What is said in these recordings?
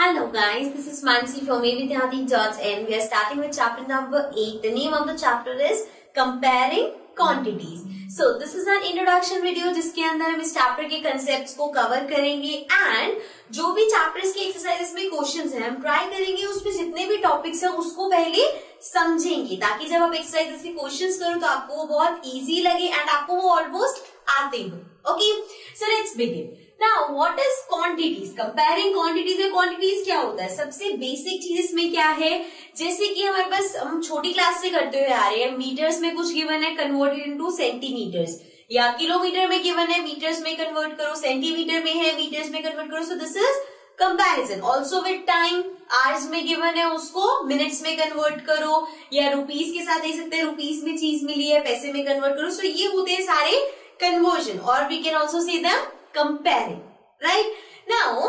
Hello guys, this is Mansi from avidyadi.in. We are starting with chapter number 8. The name of the chapter is Comparing Quantities. So this is an introduction video जिसके अंदर हम इस chapter के concepts को cover करेंगे and जो भी chapters के exercises में questions हैं हम try करेंगे उसमें जितने भी topics हैं उसको पहले समझेंगे ताकि जब आप exercises के questions करो तो आपको वो बहुत easy लगे and आपको वो almost आते हो. Okay, so let's begin. Now, what is quantities? Comparing quantities है quantities क्या होता है? सबसे बेसिक चीज इसमें क्या है? जैसे कि हमारे पास हम छोटी क्लास से करते हुए आ रहे हैं, मीटर्स में कुछ गिवन है कन्वर्टेड इनटू सेंटीमीटर्स, या किलोमीटर में गिवन है मीटर्स में कन्वर्ट करो, सेंटीमीटर में है मीटर्स में कन्वर्ट करो. So this is comparison. Also with time, hours में गिवन है उसको मिनट्स में कन्वर्ट करो, या रुपीज के साथ दे सकते हैं रुपीज में चीज मिली है पैसे में कन्वर्ट करो. सो ये होते हैं सारे कन्वर्जन और we can also see them comparing. Right now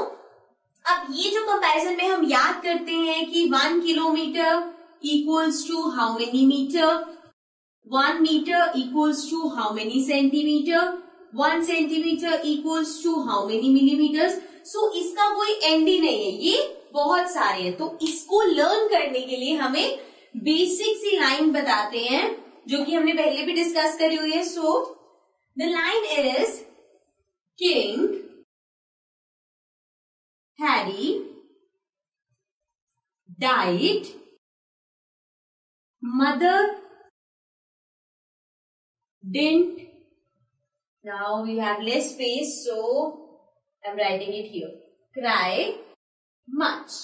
अब ये जो कंपैरिजन में हम याद करते हैं कि 1 kilometre equals to how many metre, 1 metre equals to how many centimetre, 1 centimetre equals to how many millimetres. So इसका कोई एंड ही नहीं है, ये बहुत सारे हैं. तो इसको लर्न करने के लिए हमें बेसिक सी लाइन बताते हैं जो कि हमने पहले भी डिस्कस करी हुई है. So the line is King Harry died, mother didn't. Now we have less space, so I'm writing it here. Cry much.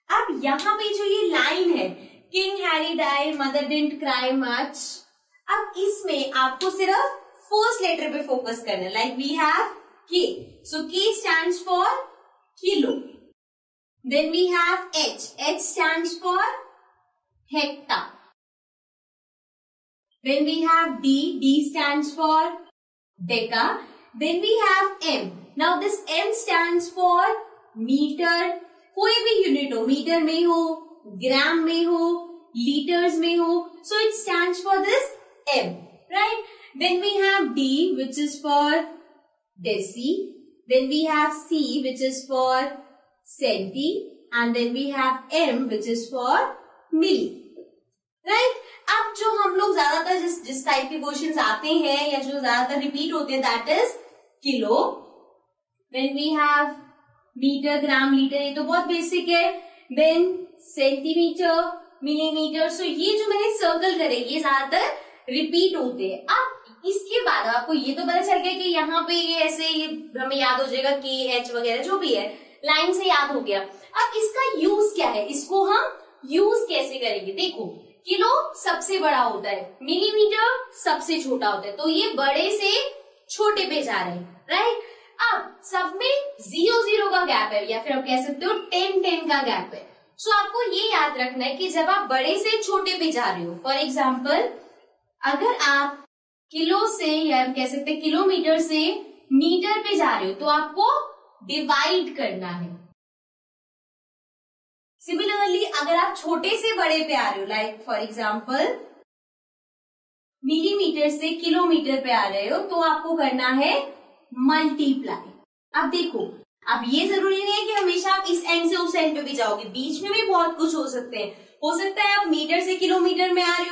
अब यहां पे जो ये लाइन है King Harry died, mother didn't cry much. अब इसमें आपको सिर्फ फर्स्ट लेटर पे फोकस करना है. Like we have K. So K stands for kilo. Then we have H. H stands for hectare. Then we have D. D stands for deca. Then we have M. Now this M stands for meter. कोई भी unit हो, metre में हो, ग्राम में हो, litres में हो. So it stands for this M. Right? Then we have D, which is for deci. Then we have C, which is for centi, and then we have M, which is for milli. Right? अब जो हम लोग ज्यादातर जिस type के questions आते हैं या जो ज्यादातर रिपीट होते हैं that is kilo. Then we have metre, gram, litre, ये तो बहुत बेसिक है. Then centimetre, millimetre. सो ये जो मैंने सर्कल करे ये ज्यादातर रिपीट होते हैं. अब इसके बाद आपको ये तो पता चल गया कि यहाँ पे ये ऐसे ये हमें याद हो जाएगा कि एच वगैरह जो भी है लाइन से याद हो गया. अब इसका यूज क्या है, इसको हम यूज कैसे करेंगे? देखो किलो सबसे बड़ा होता है, मिलीमीटर सबसे छोटा होता है, तो ये बड़े से छोटे पे जा रहे हैं. राइट? अब सब में 0-0 का गैप है या फिर आप कह सकते हो 10-10 का गैप है. सो आपको ये याद रखना है कि जब आप बड़े से छोटे पे जा रहे हो, फॉर एग्जाम्पल अगर आप किलो से या कह सकते किलोमीटर से मीटर पे जा रहे हो तो आपको डिवाइड करना है. सिमिलरली अगर आप छोटे से बड़े पे आ रहे हो, लाइक फॉर एग्जांपल मिलीमीटर से किलोमीटर पे आ रहे हो, तो आपको करना है मल्टीप्लाई. अब देखो, अब ये जरूरी नहीं है कि हमेशा आप इस एंड से उस एंड पे भी जाओगे, बीच में भी बहुत कुछ हो सकते हैं. हो सकता है आप मीटर से किलोमीटर में आ रहे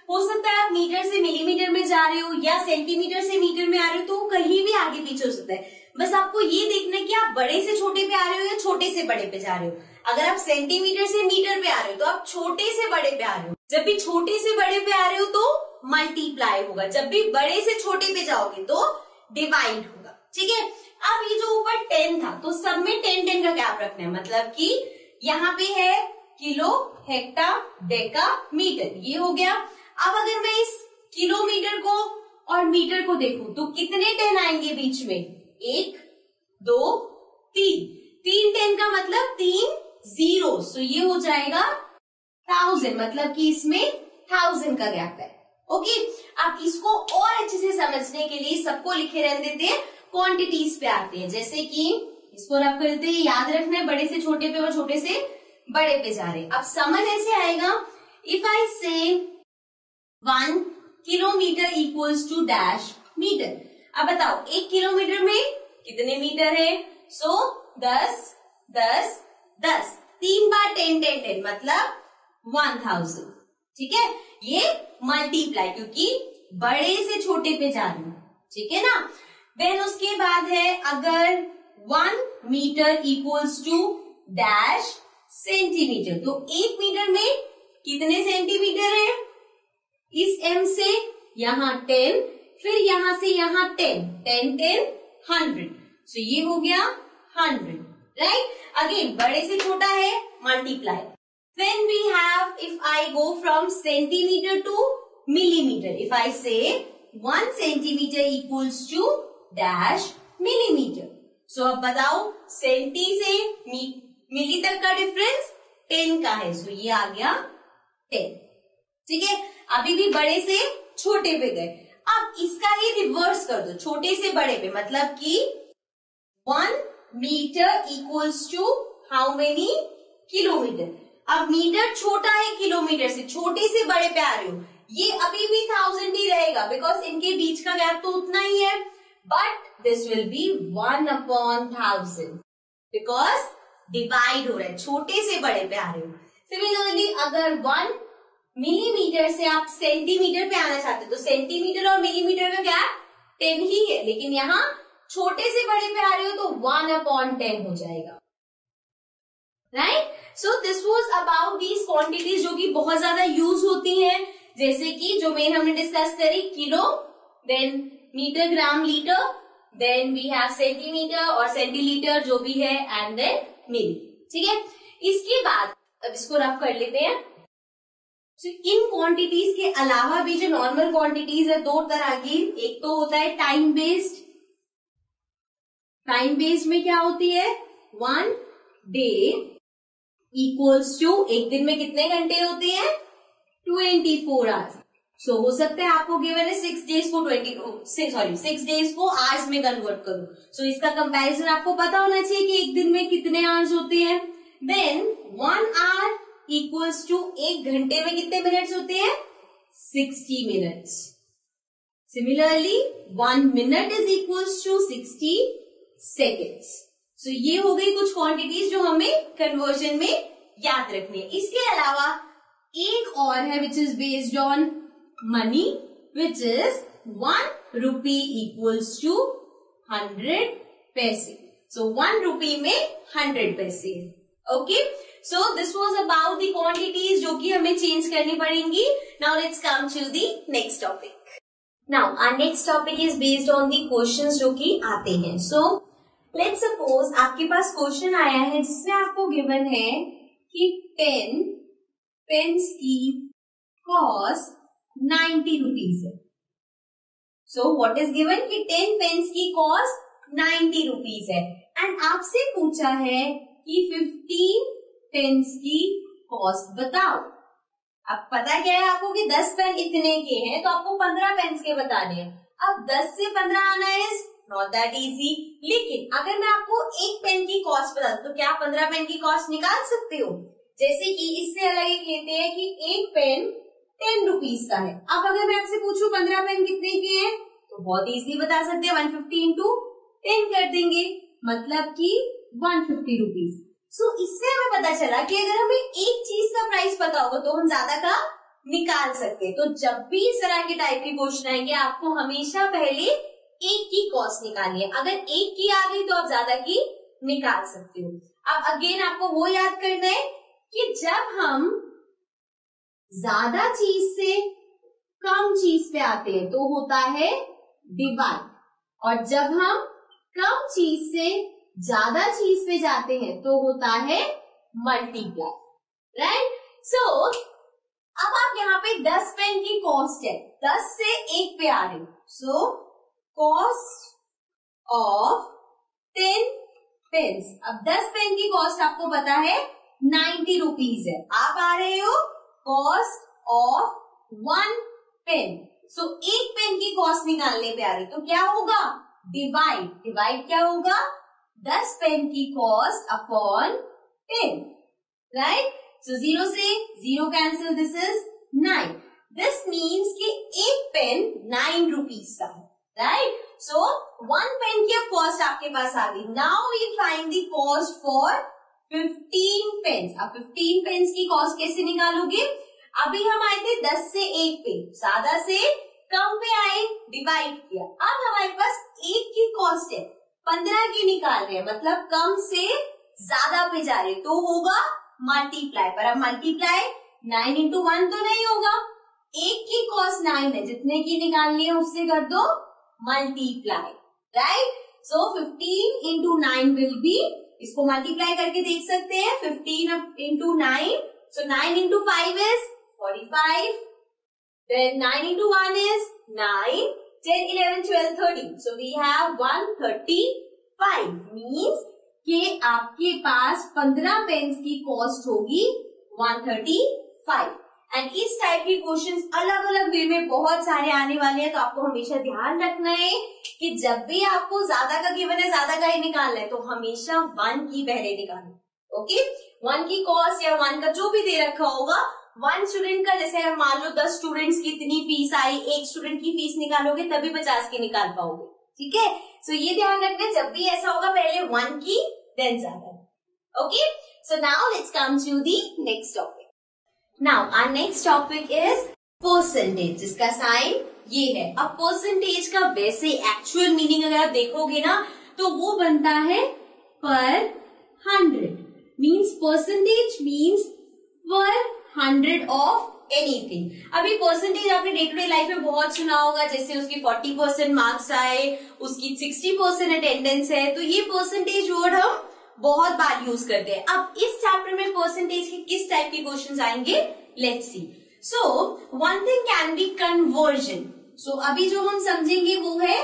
हो सकता है आप मीटर से मिलीमीटर में जा रहे हो, या सेंटीमीटर से मीटर में आ रहे हो, तो कहीं भी आगे पीछे हो सकता है. बस आपको ये देखना है कि आप बड़े से छोटे पे आ रहे हो या छोटे से बड़े पे जा रहे हो. अगर आप सेंटीमीटर से मीटर पे आ रहे हो तो आप छोटे से बड़े पे आ रहे हो. जब भी छोटे से बड़े पे आ रहे हो तो मल्टीप्लाई होगा, जब भी बड़े से छोटे पे जाओगे तो डिवाइड होगा. ठीक है? अब ये जो ऊपर 10 था तो सब में 10-10 का गैप रखना है. मतलब कि यहाँ पे है किलो, हेक्टा, डेका, मीटर, ये हो गया. अब अगर मैं इस किलोमीटर को और मीटर को देखूं तो कितने 10 आएंगे बीच में? 1, 2, 3. 3 10 का मतलब 3 जीरो. सो ये हो जाएगा 1000, मतलब कि इसमें 1000 का गैप है. ओके, अब इसको और अच्छे से समझने के लिए सबको लिखे रहने देते हैं, क्वांटिटीज पे आते हैं. जैसे कि इसको रख करते हैं, याद रखना है बड़े से छोटे पे और छोटे से बड़े पे जा रहे. अब समझ ऐसे आएगा, if I say 1 kilometre equals to dash metre. अब बताओ 1 किलोमीटर में कितने मीटर है? सो 10, 10, 10, 3 बार 10 10 10 मतलब 1000, ठीक है। ये मल्टीप्लाई, क्योंकि बड़े से छोटे पे जा रही हूं, ठीक है ना। देन उसके बाद है अगर 1 metre equals to dash centimetre, तो 1 मीटर में कितने सेंटीमीटर है? इस m से यहां 10, फिर यहां से यहां 10, 10 10 100, सो ये हो गया 100, राइट। अगेन बड़े से छोटा है, multiply. Then we have, if I go from centimeter to millimeter, if I say 1 centimeter equals to dash millimeter, so अब बताओ सेंटी से मिली तक का डिफरेंस 10 का है, सो ये आ गया 10, ठीक है। अभी भी बड़े से छोटे पे गए, अब इसका ही रिवर्स कर दो, छोटे से बड़े पे, मतलब कि 1 metre equals to how many kilometre. अब मीटर छोटा है किलोमीटर से, छोटे से बड़े पे आ रहे हो, ये अभी भी 1000 ही रहेगा, बिकॉज इनके बीच का गैप तो उतना ही है, but this will B 1/1000 because divide हो रहा है, छोटे से बड़े पे आ रहे हो। सिमिलरली अगर 1 मिलीमीटर से आप सेंटीमीटर पे आना चाहते हो, तो सेंटीमीटर और मिलीमीटर का गैप 10 ही है, लेकिन यहाँ छोटे से बड़े पे आ रहे हो तो 1/10 हो जाएगा, right. So this was about these quantities जो कि बहुत ज्यादा यूज होती हैं, जैसे कि जो मेन हमने डिस्कस करी, kilo, then metre, gram, litre, then we have centimetre और सेंटीलीटर जो भी है, एंड देन मिली, ठीक है। इसके बाद अब इसको रफ कर लेते हैं। So, इन क्वांटिटीज के अलावा भी जो नॉर्मल क्वांटिटीज है, दो तरह की, एक तो होता है टाइम बेस्ड। टाइम बेस्ड में क्या होती है? 1 डे इक्वल्स टू, एक दिन में कितने घंटे होते हैं? 24 आवर्स। सो हो सकता है आपको गिवन है 6 डेज को 6 डेज को आवर्स में कन्वर्ट करो, सो इसका कंपैरिजन आपको पता होना चाहिए कि एक दिन में कितने आवर्स होते हैं। देन 1 आवर इक्वल्स टू, एक घंटे में कितने मिनट्स होते हैं? 60 minutes. Similarly 1 minute is equals to 60 seconds. So ये हो गई कुछ क्वांटिटीज जो हमें कन्वर्जन में याद रखनी है। इसके अलावा एक और है which is based on money, which is 1 rupee equals to 100 paise. So 1 rupee में 100 पैसे, okay. So this was about the quantities जो कि हमें चेंज करनी पड़ेंगी। Now let's come to the next topic. Now our next topic is based on the questions जो कि आते हैं। सो लेट्स सपोज आपके पास क्वेश्चन आया है जिसमें आपको गिवन है कि 10 पेन्स की कॉस्ट 90 रुपीज है। सो व्हाट इज गिवन कि 10 पेन्स की कॉस्ट 90 रुपीज है, एंड आपसे पूछा है कि 15 पेन्स की कॉस्ट बताओ। अब पता क्या है आपको कि 10 पेन इतने के हैं, तो आपको 15 पेन्स के बताने हैं। अब 10 से 15 आना इज नॉट दैट इजी, लेकिन अगर मैं आपको एक पेन की कॉस्ट बता दूं तो क्या 15 पेन की कॉस्ट निकाल सकते हो? जैसे कि इससे अलग एक लेते हैं कि एक पेन 10 रुपीज का है। अब अगर मैं आपसे पूछूं 15 पेन कितने के हैं, तो बहुत इजीली बता सकते हैं, 150 इंटू 10 कर देंगे, मतलब कि 150 रुपीज। सो इससे हमें पता चला कि अगर हमें एक चीज का प्राइस पता होगा तो हम ज्यादा का निकाल सकते हैं। तो जब भी इस तरह के टाइप के क्वेश्चन आएंगे, आपको हमेशा पहले एक की कॉस्ट निकालनी है। अगर एक की आ गई तो आप ज्यादा की निकाल सकते हो। अब अगेन आपको वो याद करना है कि जब हम ज्यादा चीज से कम चीज पे आते हैं तो होता है डिवाइड, और जब हम कम चीज से ज्यादा चीज पे जाते हैं तो होता है मल्टीप्लाई, राइट। सो अब आप यहाँ पे 10 पेन की कॉस्ट है, 10 से 1 पे आ रहे हो, सो कॉस्ट ऑफ 10 पेन्स। अब 10 पेन की कॉस्ट आपको पता है 90 रुपीज है, आप आ रहे हो कॉस्ट ऑफ 1 पेन। सो एक पेन की कॉस्ट निकालने पे आ रही, तो क्या होगा? डिवाइड। डिवाइड क्या होगा? 10 पेन की कॉस्ट अपॉन 10, राइट। सो 0 से 0 cancel, this is 9। This means कि एक पेन 9 रुपीज का है, राइट। सो 1 पेन की अब कॉस्ट आपके पास आ गई। Now we find the cost for 15 pence. अब 15 पेंस की कॉस्ट कैसे निकालोगे? अभी हम आए थे 10 से 1 पे, ज्यादा से कम पे आए, डिवाइड किया। अब हमारे पास 1 की कॉस्ट है 15 की निकाल रहे हैं, मतलब कम से ज्यादा पे जा रहे, तो होगा मल्टीप्लाई। पर अब मल्टीप्लाई 9 इंटू 1 तो नहीं होगा, 1 की कॉस्ट 9 है, जितने की निकालनी है उससे कर दो multiply, right. So 15 into 9 will be, इसको मल्टीप्लाई करके देख सकते हैं, 15 into 9, so 9 into 5 is 45, then 9 into 1 is 9, 10, 11, 12, 13, so we have 135, means कि आपके पास 15 पेंस की कॉस्ट होगी 135। एंड इस टाइप के क्वेश्चंस अलग अलग वे में बहुत सारे आने वाले हैं, तो आपको हमेशा ध्यान रखना है कि जब भी आपको ज्यादा का गिवन है, ज्यादा का ही निकालना है, तो हमेशा 1 की पहले निकालना। ओके, 1 की कॉस्ट या 1 का जो भी दे रखा होगा, 1 स्टूडेंट का, जैसे अगर मान लो 10 स्टूडेंट्स की इतनी फीस आई, 1 स्टूडेंट की फीस निकालोगे तभी 50 की निकाल पाओगे, ठीक है। सो ये ध्यान रखना, जब भी ऐसा होगा पहले 1 की देन ज्यादा। Okay, so now let's come to the next topic. Now our next topic is percentage, जिसका साइन ये है। अब परसेंटेज का वैसे एक्चुअल मीनिंग अगर आप देखोगे ना, तो वो बनता है पर 100, मीन्स परसेंटेज मीन्स पर 100 ऑफ एनीथिंग। अभी परसेंटेज आपने डे टू डे लाइफ में बहुत सुना होगा, जैसे उसकी 40% मार्क्स आए, उसकी 60% अटेंडेंस है, तो ये परसेंटेज वर्ड हम बहुत बार यूज करते हैं। अब इस चैप्टर में परसेंटेज के किस टाइप के क्वेश्चंस आएंगे, let's see. So one thing can be conversion. So अभी जो हम समझेंगे वो है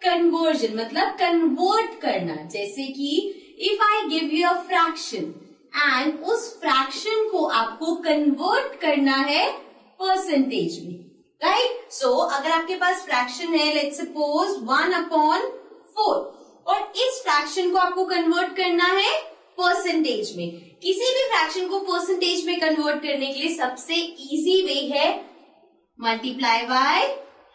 कन्वर्जन, मतलब कन्वर्ट करना। जैसे कि if I give you a fraction and उस फ्रैक्शन को आपको कन्वर्ट करना है परसेंटेज में, राइट। सो अगर आपके पास फ्रैक्शन है, लेट्स सपोज 1/4, और इस फ्रैक्शन को आपको कन्वर्ट करना है परसेंटेज में। किसी भी फ्रैक्शन को परसेंटेज में कन्वर्ट करने के लिए सबसे इजी वे है मल्टीप्लाई बाय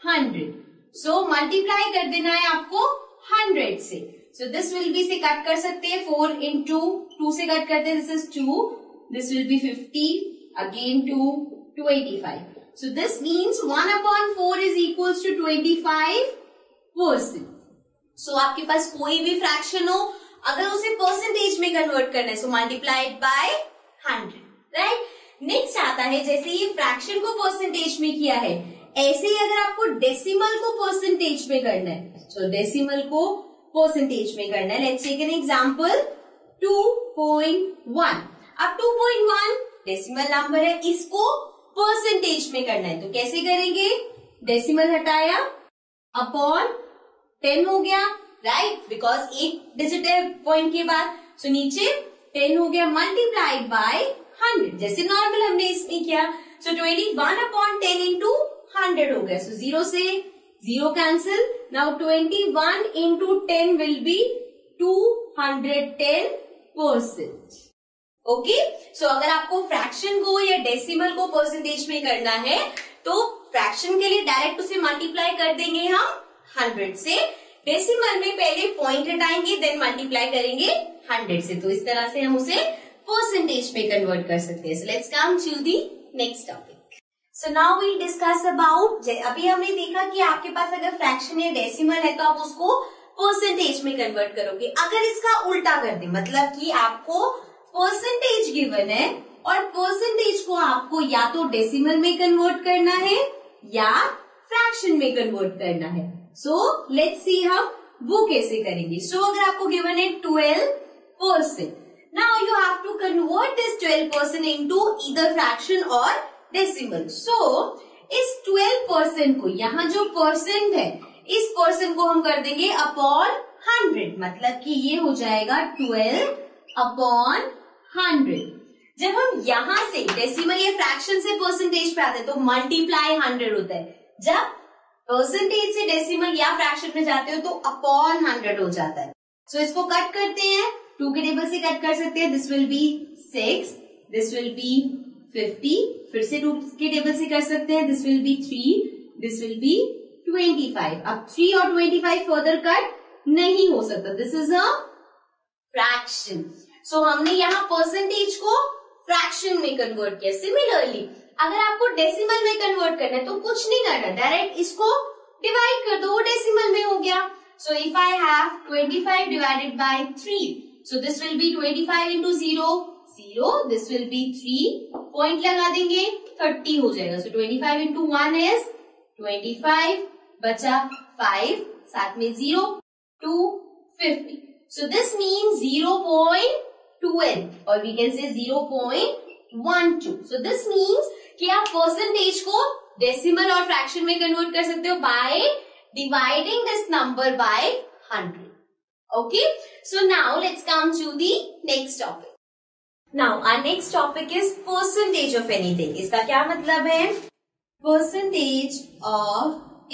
100। सो मल्टीप्लाई कर देना है आपको 100 से। सो दिस विल बी से कट कर सकते हैं, 4 इंटू 2 से कट करते हैं, this is 2, this will be 50, again 2, 25। So this means 1/4 is equals to 25%। So आपके पास कोई भी फ्रैक्शन हो, अगर उसे परसेंटेज में कन्वर्ट करना है, सो मल्टीप्लाइड बाय 100, राइट। नेक्स्ट आता है, जैसे ये फ्रैक्शन को परसेंटेज में किया है, ऐसे ही अगर आपको डेसिमल को परसेंटेज में करना है, सो डेसिमल को परसेंटेज में करना है। Let's take an example 2.1। अब 2.1 डेसिमल नंबर है, इसको परसेंटेज में करना है, तो कैसे करेंगे? डेसिमल हटाया, अपॉन 10 हो गया, राइट, बिकॉज एक डिजिट है पॉइंट के बाद, सो नीचे 10 हो गया, मल्टीप्लाइड बाय 100, जैसे नॉर्मल हमने इसमें किया। सो 21/10 इंटू 100 हो गया, सो 0 से 0 cancel. Now 21 into 10 will be 210%। Okay, so अगर आपको फ्रैक्शन को या डेसिमल को परसेंटेज में करना है, तो फ्रैक्शन के लिए डायरेक्ट उसे मल्टीप्लाई कर देंगे हम 100 से। डेसिमल में पहले पॉइंट हटाएंगे, देन मल्टीप्लाई करेंगे 100 से, तो इस तरह से हम उसे परसेंटेज में कन्वर्ट कर सकते हैं। So let's come to the next topic. So now we discuss about, अभी हमने देखा कि आपके पास अगर फ्रैक्शन या डेसिमल है तो आप उसको परसेंटेज में कन्वर्ट करोगे। अगर इसका उल्टा कर दे, मतलब कि आपको परसेंटेज गिवन है और परसेंटेज को आपको या तो डेसिमल में कन्वर्ट करना है या फ्रैक्शन में कन्वर्ट करना है। सो लेट्स सी हम वो कैसे करेंगे। सो अगर आपको गिवन है 12%, now you have to convert this 12% into either fraction और डेसिमल। सो इस 12% को, यहाँ जो परसेंट है, इस परसेंट को हम कर देंगे अपॉन 100, मतलब कि ये हो जाएगा 12/100। जब हम यहाँ से डेसिमल या फ्रैक्शन से परसेंटेज पे आते हैं तो मल्टीप्लाई 100 होता है। जब परसेंटेज से डेसिमल या फ्रैक्शन में जाते हो तो अपॉन 100 हो जाता है। सो इसको कट करते हैं, 2 के टेबल से कट कर सकते हैं, this will B 6, this will be 50, फिर से 2 के टेबल से कर सकते हैं, this will B 3, this will B 25। अब 3 और 25 फर्दर कट नहीं हो सकता, दिस इज अ फ्रैक्शन, सो हमने यहाँ परसेंटेज को फ्रैक्शन में कन्वर्ट किया। सिमिलरली अगर आपको डेसिमल में कन्वर्ट करना है तो कुछ नहीं करना, डायरेक्ट इसको डिवाइड कर दो, वो डेसिमल में हो गया। So if I have 25 divided by 3, so this will B 25 into 0, 0, this will B 3, point लगा देंगे 30 हो जाएगा। सो 25 इंटू 1 इज 25, बचा 5, साथ में 0, 2, 50. So this means 0.2n or we can say 0.12. So this means कि आप परसेंटेज को डेसिमल और फ्रैक्शन में कन्वर्ट कर सकते हो by dividing this number by 100. Okay? So now let's come to the next topic. Now our next topic is percentage of anything. इसका क्या मतलब है? Percentage of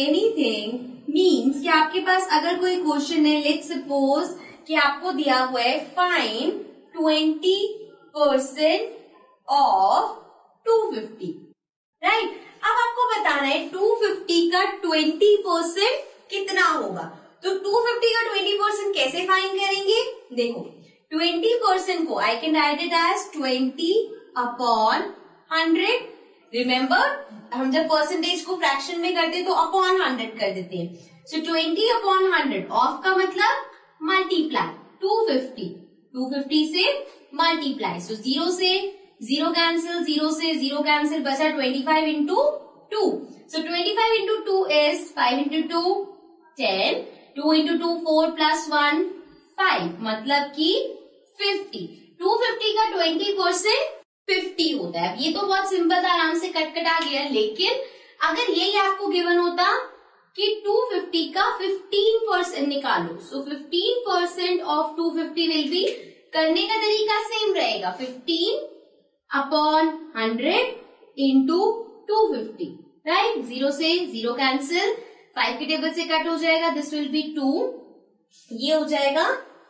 anything means कि आपके पास अगर कोई क्वेश्चन है, let's suppose कि आपको दिया हुआ है फाइंड 20% ऑफ 250, राइट? अब आपको बताना है 250 का 20% कितना होगा। तो 250 का 20% कैसे फाइंड करेंगे? देखो 20% को I can write it as 20/100. Remember हम जब परसेंटेज को फ्रैक्शन में करते हैं तो अपॉन 100 कर देते हैं। सो 20/100 ऑफ का मतलब मल्टीप्लाई 250 से मल्टीप्लाई। सो 0 से 0 कैंसिल, 0 से 0 कैंसिल, बचा 25 into 2. So 25 into 2 is 5 into 2 10, 2 into 2 4 plus 1 5, मतलब कि 50. 250 का 20% 50 होता है। अब ये तो बहुत सिंपल था, आराम से कट आ गया। लेकिन अगर यही आपको गिवन होता कि 250 का 15% निकालो, सो 15% ऑफ 250 विल बी, करने का तरीका सेम रहेगा, 15/100 इंटू 250, राइट? 0 से 0 कैंसिल, 5 की टेबल से कट हो जाएगा, दिस विल बी 2, ये हो जाएगा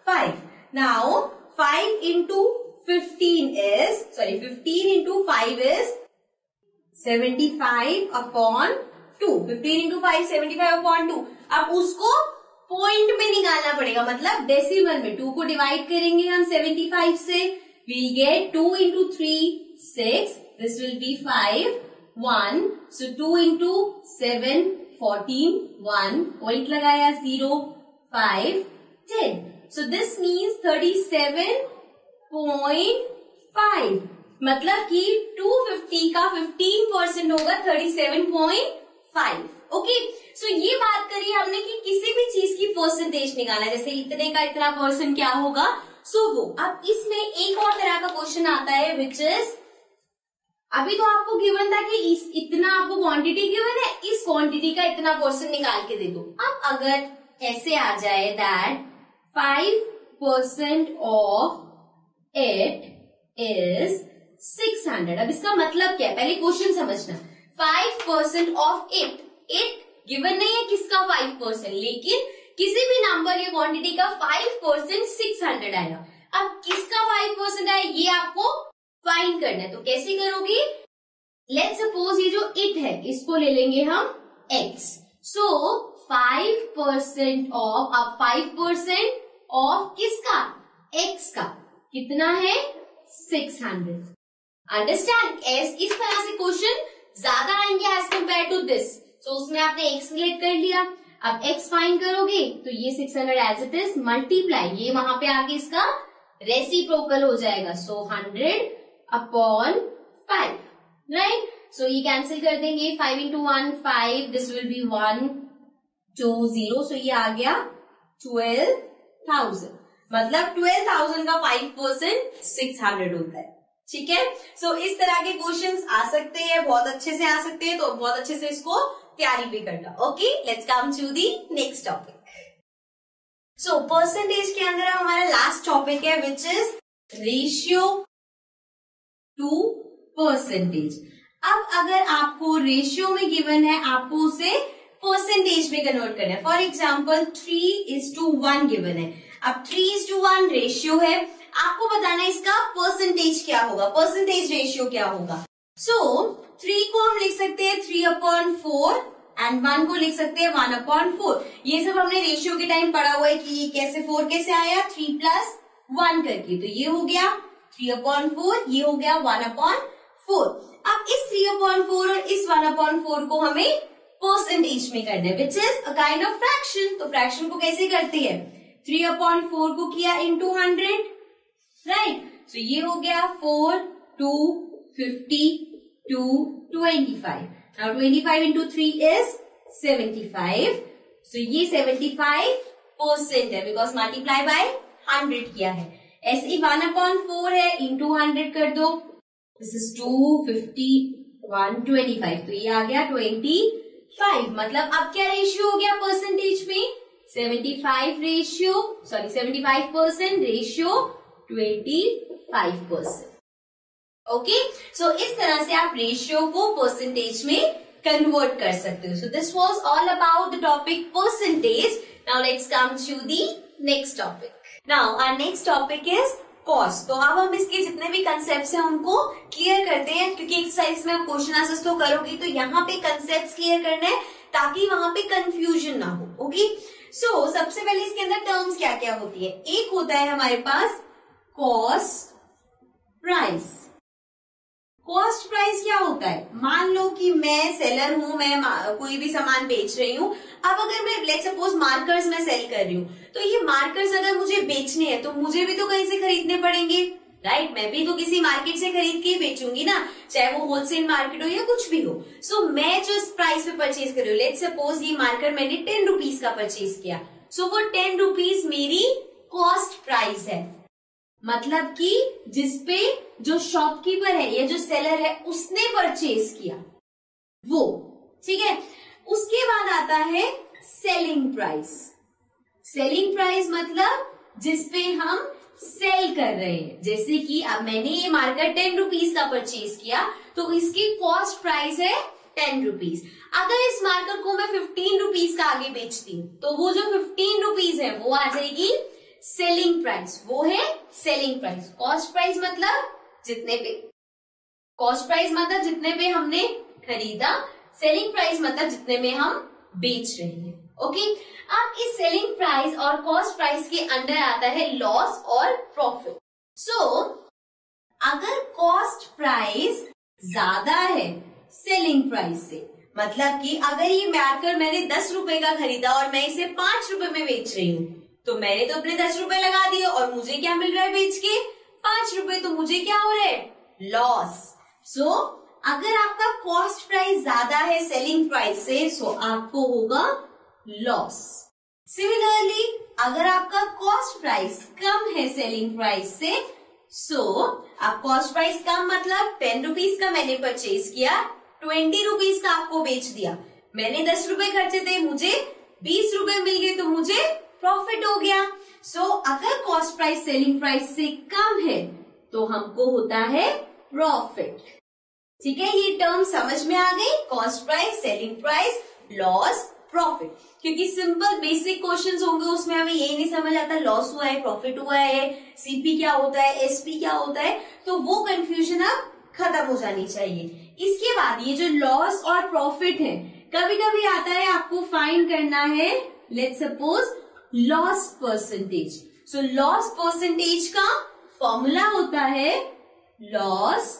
5. Now 5 into 15 into 5 is 75/2. 15 into 5 75/2. अब उसको पॉइंट में निकालना पड़ेगा, मतलब डेसिमल में। 2 को डिवाइड करेंगे हम 75 से, we'll get 2 into 3 6, this will be 5 1. So 2 into 7 14, 1 point लगाया 0 5 10. So this means 37.5, मतलब कि 250 का 15% होगा 37.5. ओके, सो ये बात करी हमने कि किसी भी चीज की परसेंटेज निकालना, जैसे इतने का इतना परसेंट क्या होगा, सो वो। अब इसमें एक और तरह का क्वेश्चन आता है विच इज, अभी तो आपको गिवन था कि इतना आपको क्वांटिटी गिवन है, इस क्वांटिटी का इतना परसेंट निकाल के दे दो। अब अगर ऐसे आ जाए दैट 5% ऑफ इट इज 600, अब इसका मतलब क्या है, पहले क्वेश्चन समझना। 5% ऑफ इट गिवन नहीं है किसका 5%, लेकिन किसी भी नंबर या क्वांटिटी का 5% 600 आएगा। अब किसका 5% आए ये आपको फाइंड करना है, तो कैसे करोगे? लेट्स सपोज ये जो इट है इसको ले लेंगे हम x, सो 5% ऑफ, अब 5% ऑफ किसका, x का कितना है 600. अंडरस्टैंड? इस तरह से क्वेश्चन ज्यादा आएंगे एज कम्पेयर टू दिस। सो उसमें आपने x रिलेट कर लिया, अब x फाइंड करोगे तो ये 600 एज इट इज मल्टीप्लाई, ये वहां पे आके इसका रेसिप्रोकल हो जाएगा, सो 100/5, राइट? सो ये कैंसिल कर देंगे, 5 into 1 5, दिस विल बी 1 2 0, सो ये आ गया 12,000, मतलब 12,000 का 5% 600 होता है। ठीक है, सो इस तरह के क्वेश्चंस आ सकते हैं, बहुत अच्छे से आ सकते हैं, तो बहुत अच्छे से इसको तैयारी भी करना। Okay, let's come to the next topic. So percentage के अंदर हमारा लास्ट टॉपिक है which is ratio to percentage. अब अगर आपको रेशियो में गिवन है, आपको उसे परसेंटेज में कन्वर्ट करना है। फॉर एग्जाम्पल 3:1 गिवन है। अब 3:1 रेशियो है, आपको बताना है इसका परसेंटेज क्या होगा, परसेंटेज रेशियो क्या होगा। सो 3 को हम लिख सकते हैं 3/4 एंड 1 को लिख सकते हैं 1/4। ये सब हमने रेशियो के टाइम पढ़ा हुआ है कि कैसे 4 कैसे आया, 3 + 1 करके। तो ये हो गया 3/4, ये हो गया 1/4। अब इस 3/4 और इस 1/4 को हमें परसेंटेज में करना है, which is a kind of fraction. तो फ्रैक्शन को कैसे करते हैं, 3/4 को किया into 100, राइट। सो ये हो गया 4, 2, 50, 2, 25। Now 25 into 3 is 75। सो ये 75% है बिकॉज मल्टीप्लाई बाय 100 किया है। ऐसे ही 1/4 है, into 100 कर दो। This is 2, 50, 1, 25। तो ये आ गया 25। मतलब अब क्या रेशियो हो गया परसेंटेज में, 75% रेशियो 25%। ओके, सो इस तरह से आप रेशियो को परसेंटेज में कन्वर्ट कर सकते हो। So this was all about the topic percentage. Now let's come to the next topic. Now our next topic is cost. तो अब हम इसके जितने भी कंसेप्ट्स हैं उनको क्लियर करते हैं, क्योंकि एक्सरसाइज में आप क्वेश्चन आंसर्स तो करोगी, तो यहाँ पे कंसेप्ट्स क्लियर करना है ताकि वहां पे कंफ्यूजन ना हो। ओके, सो सबसे पहले इसके अंदर टर्म्स क्या क्या होती है। एक होता है हमारे पास कॉस्ट प्राइस। कॉस्ट प्राइस क्या होता है, मान लो कि मैं सेलर हूं, मैं कोई भी सामान बेच रही हूं। अब अगर मैं लेट्स सपोज मार्कर्स में सेल कर रही हूं, तो ये मार्कर्स अगर मुझे बेचने हैं तो मुझे भी तो कहीं से खरीदने पड़ेंगे, राइट। मैं भी तो किसी मार्केट से खरीद के ही बेचूंगी ना, चाहे वो होलसेल मार्केट हो या कुछ भी हो। सो मैं जो इस प्राइस पे परचेज कर रही हूँ, लेट्स सपोज ये मार्कर मैंने 10 रुपीज का परचेज किया, सो वो 10 रुपीज मेरी कॉस्ट प्राइस है। मतलब कि जिसपे जो शॉपकीपर है या जो सेलर है उसने परचेज किया वो, ठीक है। उसके बाद आता है सेलिंग प्राइस। सेलिंग प्राइस मतलब जिसपे हम सेल कर रहे हैं। जैसे कि अब मैंने ये मार्कर 10 रुपीज का परचेज किया, तो इसकी कॉस्ट प्राइस है 10 रुपीज। अगर इस मार्कर को मैं 15 रुपीज का आगे बेचती हूँ, तो वो जो 15 रुपीज है वो आ जाएगी सेलिंग प्राइस, वो है सेलिंग प्राइस। कॉस्ट प्राइस मतलब जितने पे, कॉस्ट प्राइस मतलब जितने पे हमने खरीदा, सेलिंग प्राइस मतलब जितने में हम बेच रहे हैं। ओके, अब इस सेलिंग प्राइस और कॉस्ट प्राइस के अंडर आता है लॉस और प्रॉफिट। सो अगर कॉस्ट प्राइस ज्यादा है सेलिंग प्राइस से, मतलब कि अगर ये मार्कर मैंने 10 रुपए का खरीदा और मैं इसे 5 रुपए में बेच रही हूँ, तो मैंने तो अपने 10 रुपए लगा दिए और मुझे क्या मिल रहा है बेच के 5 रुपए, तो मुझे क्या हो रहा है, लॉस। सो अगर आपका कॉस्ट प्राइस ज्यादा है सेलिंग प्राइस से, सो आपको होगा लॉस। सिमिलरली अगर आपका कॉस्ट प्राइस कम है सेलिंग प्राइस से, सो आप कॉस्ट प्राइस कम मतलब 10 रुपीज का मैंने परचेज किया, 20 रुपीज का आपको बेच दिया। मैंने 10 रुपए खर्चे थे, मुझे 20 रुपए मिल गए, तो मुझे प्रॉफिट हो गया। सो अगर कॉस्ट प्राइस सेलिंग प्राइस से कम है तो हमको होता है प्रॉफिट। ठीक है, ये टर्म समझ में आ गई, cost price, selling price, loss, profit. क्योंकि सिंपल बेसिक क्वेश्चंस होंगे उसमें हमें ये नहीं समझ आता लॉस हुआ है, प्रॉफिट हुआ है, सीपी क्या होता है, एसपी क्या होता है, तो वो कंफ्यूजन अब खत्म हो जानी चाहिए। इसके बाद ये जो लॉस और प्रॉफिट है, कभी कभी आता है आपको फाइंड करना है, let's suppose loss percentage. So loss percentage का फॉर्मूला होता है loss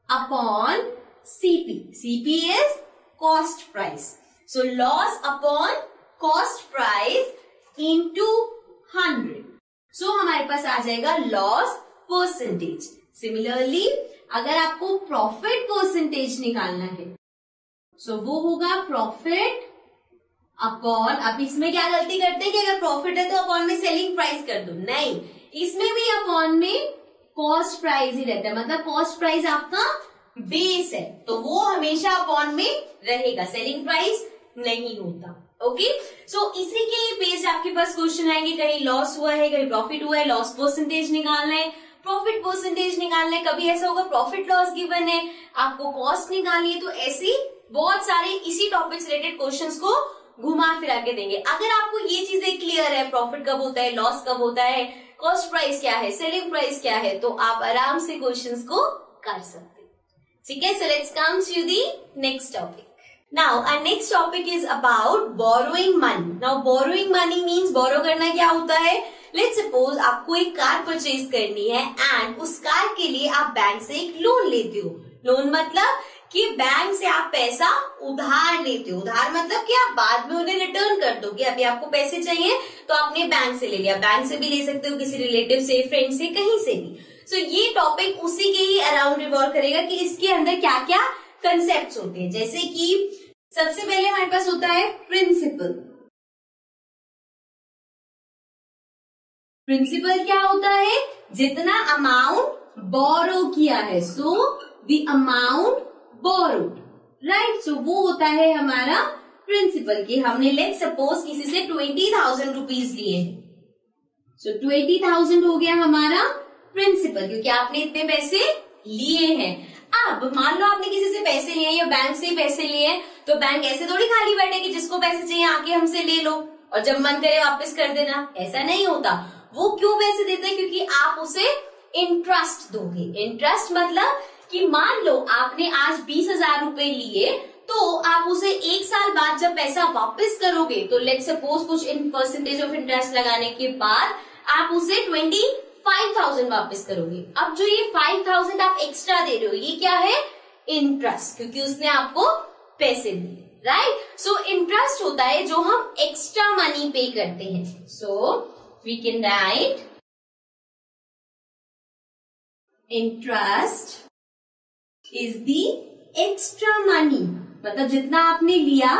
upon CP. CP is cost price. So loss upon cost price into 100। सो हमारे पास आ जाएगा लॉस परसेंटेज। सिमिलरली अगर आपको प्रॉफिट परसेंटेज निकालना है, सो वो होगा प्रॉफिट अपॉन, अब इसमें क्या गलती करते हैं कि अगर प्रॉफिट है तो अपॉन में सेलिंग प्राइस कर दो, नहीं, इसमें भी अपॉन में कॉस्ट प्राइस ही रहता है। मतलब कॉस्ट प्राइस आपका बेस है तो वो हमेशा अपॉन में रहेगा, सेलिंग प्राइस नहीं होता। ओके, सो इसी के बेस्ड आपके पास क्वेश्चन आएंगे, कहीं लॉस हुआ है, कहीं प्रॉफिट हुआ है, लॉस परसेंटेज निकालना है, प्रॉफिट परसेंटेज निकालना है। कभी ऐसा होगा प्रॉफिट लॉस गिवन है, आपको कॉस्ट निकालनी है, तो ऐसी बहुत सारे इसी टॉपिक से रिलेटेड क्वेश्चंस को घुमा फिरा के देंगे। अगर आपको ये चीजें क्लियर है, प्रॉफिट कब होता है, लॉस कब होता है, कॉस्ट प्राइस क्या है, सेलिंग प्राइस क्या है, तो आप आराम से क्वेश्चंस को कर सकते हैं। ठीक है, so let's come to the next topic. Now our next topic is about borrowing money. Now borrowing money means borrow करना क्या होता है, लेट्स सपोज आपको एक कार परचेज करनी है एंड उस कार के लिए आप बैंक से एक लोन लेते हो। लोन मतलब कि बैंक से आप पैसा उधार लेते हो। उधार मतलब कि आप बाद में उन्हें रिटर्न कर दोगे। अभी आपको पैसे चाहिए तो आपने बैंक से ले लिया, बैंक से भी ले सकते हो, किसी रिलेटिव से, फ्रेंड से, कहीं से भी। सो ये टॉपिक उसी के ही अराउंड रिवॉल्व करेगा कि इसके अंदर क्या क्या कंसेप्ट होते हैं। जैसे कि सबसे पहले हमारे पास होता है प्रिंसिपल। प्रिंसिपल क्या होता है? जितना अमाउंट बोरो किया है, so the amount borrowed, right. So वो होता है हमारा प्रिंसिपल कि हमने लेट सपोज किसी से 20,000 रुपीज लिए हैं। सो 20,000 हो गया हमारा प्रिंसिपल, क्योंकि आपने इतने पैसे लिए हैं। अब मान लो आपने किसी से पैसे लिए या बैंक से पैसे लिए, तो बैंक ऐसे थोड़ी खाली बैठे कि जिसको पैसे चाहिए आके हमसे ले लो और जब मन करे वापस कर देना, ऐसा नहीं होता। वो क्यों पैसे देते हैं? क्योंकि आप उसे इंटरेस्ट दोगे। इंटरेस्ट मतलब कि मान लो आपने आज 20,000 रुपए लिए, तो आप उसे एक साल बाद जब पैसा वापस करोगे, तो लेट सपोज कुछ इन परसेंटेज ऑफ इंटरेस्ट लगाने के बाद आप उसे 25,000 वापस करोगे। अब जो ये 5,000 आप एक्स्ट्रा दे रहे हो, ये क्या है? इंटरेस्ट, क्योंकि उसने आपको पैसे दिए, राइट। सो इंटरेस्ट होता है जो हम एक्स्ट्रा मनी पे करते हैं। So we can write interest is the extra money, मतलब जितना आपने लिया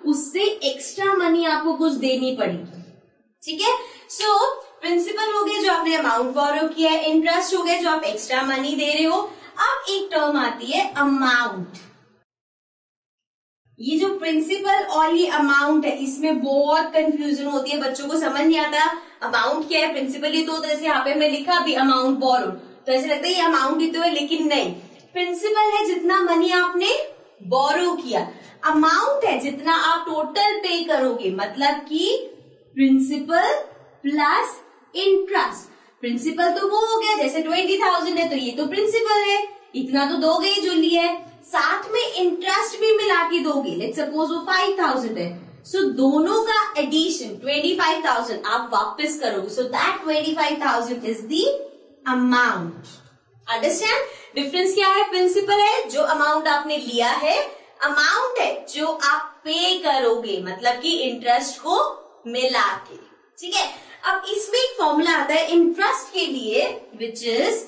उससे एक्स्ट्रा मनी आपको कुछ देनी पड़ेगी, ठीक है। सो प्रिंसिपल हो गया जो आपने अमाउंट बोरो किया है, इंटरेस्ट हो गया जो आप एक्स्ट्रा मनी दे रहे हो। अब एक टर्म आती है अमाउंट। ये जो प्रिंसिपल और ये अमाउंट है, इसमें बहुत कंफ्यूजन होती है, बच्चों को समझ नहीं आता अमाउंट क्या है, प्रिंसिपल ही तो जैसे यहाँ पे मैं लिखा भी अमाउंट बोरो, तो ऐसे लगता है ये अमाउंट ही तो है, लेकिन नहीं। प्रिंसिपल है जितना मनी आपने बोरो किया, अमाउंट है जितना आप टोटल पे करोगे, मतलब कि प्रिंसिपल प्लस इंटरेस्ट। प्रिंसिपल तो वो हो गया, जैसे 20,000 है तो ये तो प्रिंसिपल है, इतना तो दोगे जो लिया है, साथ में इंटरेस्ट भी मिला के दोगे। लेट्स सपोज वो 5,000 है, सो दोनों का एडिशन 25,000 आप वापस करोगे। So that 25,000 is the amount. Understand difference क्या है? प्रिंसिपल है जो अमाउंट आपने लिया है, अमाउंट है जो आप पे करोगे, मतलब कि इंटरेस्ट को मिला के, ठीक है। अब इसमें एक फॉर्मूला आता है इंटरेस्ट के लिए, विच इज,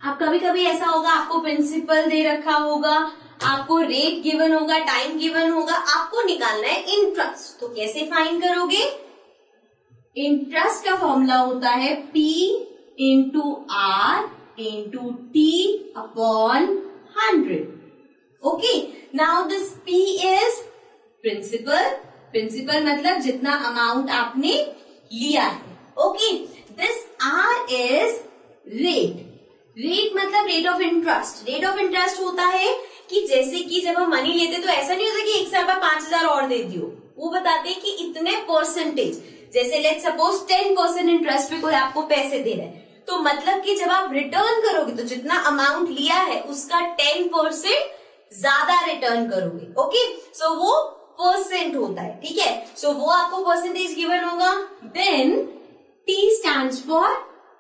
आप कभी कभी ऐसा होगा आपको प्रिंसिपल दे रखा होगा, आपको रेट गिवन होगा, टाइम गिवन होगा, आपको निकालना है इंटरेस्ट। तो कैसे फाइंड करोगे? इंटरेस्ट का फॉर्मूला होता है P into R into T upon 100। Okay, now this P is principal. Principal मतलब जितना अमाउंट आपने लिया है। Okay, this R is rate. Rate मतलब rate of interest. Rate of interest होता है कि जैसे कि जब हम मनी लेते तो ऐसा नहीं होता कि एक साल बाद 5,000 और दे दियो, वो बताते हैं कि इतने परसेंटेज, जैसे लेट्स सपोज 10% इंटरेस्ट पे कोई आपको पैसे दे रहा है, तो मतलब कि जब आप रिटर्न करोगे तो जितना अमाउंट लिया है उसका 10% ज्यादा रिटर्न करोगे। ओके, सो वो परसेंट होता है, ठीक है। सो वो आपको परसेंटेज गिवन होगा। Then T stands for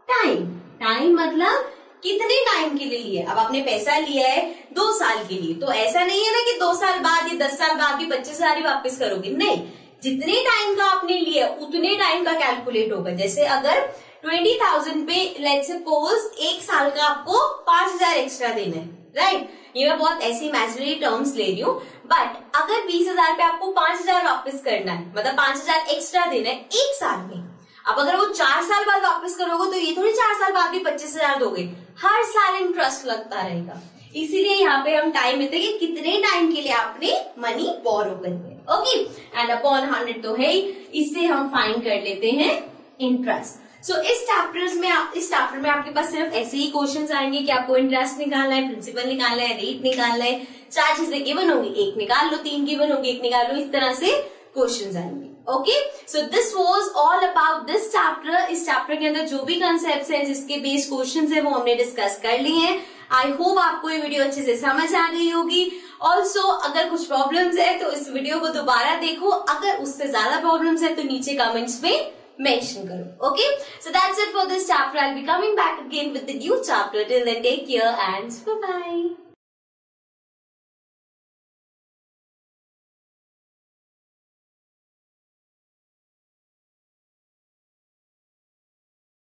time. Time मतलब कितने टाइम के लिए लिया। अब आपने पैसा लिया है 2 साल के लिए, तो ऐसा नहीं है ना कि 2 साल बाद या 10 साल बाद भी 25,000 ही वापस करोगे, नहीं, जितने टाइम का आपने लिया उतने टाइम का कैलकुलेट होगा। जैसे अगर 20,000 पे लेट्स सपोज 1 साल का आपको 5,000 एक्स्ट्रा देना है, राइट। ये मैं बहुत ऐसी इमेजिनरी टर्म्स ले रही हूँ, बट अगर 20,000 पे आपको 5,000 वापस करना है, मतलब 5,000 एक्स्ट्रा देना है 1 साल में। अब अगर वो 4 साल बाद वापस करोगे तो ये थोड़ी 4 साल बाद भी 25,000 दोगे, हर साल इंटरेस्ट लगता रहेगा। इसीलिए यहाँ पे हम टाइम लेते हैं कि कितने टाइम के लिए आपने मनी बोरो करनी है। ओके, एंड अपॉन 100 तो है ही, इससे हम फाइंड कर लेते हैं इंटरेस्ट। सो इस चैप्टर में आपके पास सिर्फ ऐसे ही क्वेश्चंस आएंगे कि आपको इंटरेस्ट निकालना है, प्रिंसिपल निकालना है, रेट निकालना है, 4 चीजें गिवन होंगी, 1 निकाल लो, 3 गिवन होंगी, 1 निकाल लो, इस तरह से क्वेश्चंस आएंगे। Okay, so this was all about this chapter. इस चैप्टर के अंदर जो भी कंसेप्ट्स हैं, जिसके बेस्ड क्वेश्चंस है, वो हमने डिस्कस कर लिए हैं। आई होप आपको ये वीडियो अच्छे से समझ आ गई होगी। ऑल्सो अगर कुछ प्रॉब्लम्स है तो इस वीडियो को दोबारा देखो, अगर उससे ज्यादा प्रॉब्लम्स है तो नीचे कमेंट्स में मेंशन करो. Okay, so that's it for this chapter. I will be coming back again with the new chapter. Till then take care and bye bye.